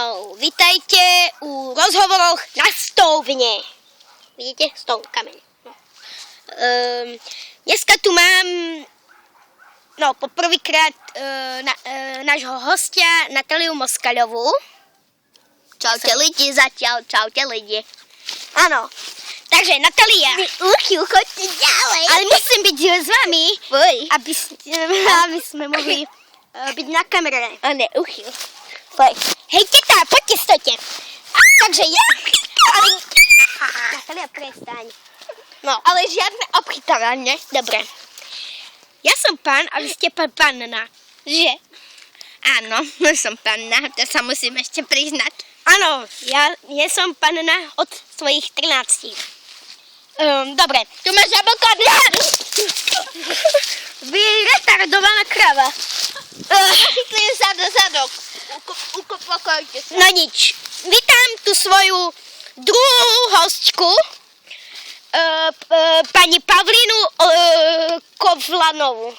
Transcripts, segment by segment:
Áno, vitajte u rozhovoroch na stovne. Vidíte? Stov, kameň. No. Dneska tu mám poprvýkrát nášho hostia Natáliu Moskaľovú. Čaute lidi zatiaľ, čaute lidi. Áno, takže Natália. Choďte ďalej. Ale musím byť s vami, aby sme mohli byť na kamere. A ne, uchyl. Hej, teta, poďte, stojte. Takže ja... Natália, prestaň. No. Ale žiadne obchytávanie. Dobre. Ja som pán a vy ste panna. Že? Áno, som panna, to sa musím ešte priznať. Áno, ja som panna od svojich 13. Dobre. Tu máš avokado. Vy retardovaná krava. Chytli sa do zadok. Upokojte sa. No nič. Vítam tu svoju druhú hostku, pani Pavlínu Kovlanovú.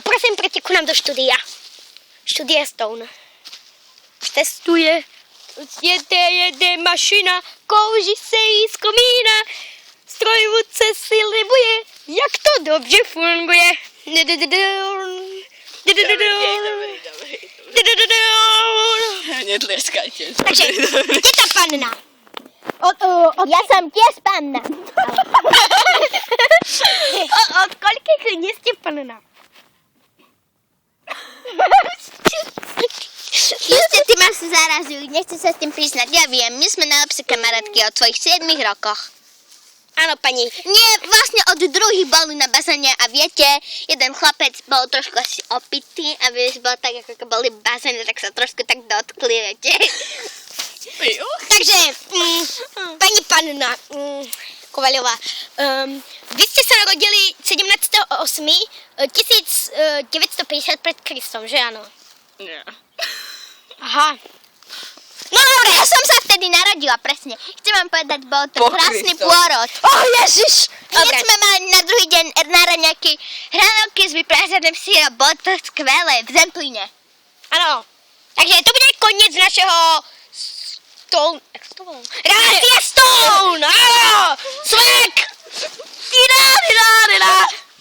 Prosím, príďte ku nám do štúdia. Štúdia Stone. Testuje. Jede mašina, kouří se jí z komína. Strojvůdce si libuje, jak to dobře funguje. Netlieskajte. Takže, kde tá panna? Ja som tiež panna. Od koľkých nie ste panna? Juste, ty ma si zarazujú, nechci sa s tým priznať. Ja viem, my sme najlepšie kamarátky od svojich 7 rokoch. Áno, pani. Nie, vlastne od druhých boli na bazéne a viete, jeden chlapec bol trošku asi opitý a vieš, bol tak, ako boli v bazéne, tak sa trošku tak dotkli, viete. Takže, pani panna Kovaľová, vy ste sa narodili 17.8.1950 pred Kristom, že áno? Nie. Aha. No dobre, ja som sa vtedy narodila, presne. Chcem vám povedať, bol to krásny pôrod. Ježiš! Hneď sme mali na druhý deň na raňajky hranolky s vypraženým sírom, bolo to skvelé, v Zemplíne. Áno, takže to bude koniec našeho Rádia Stone! Áno! Svek!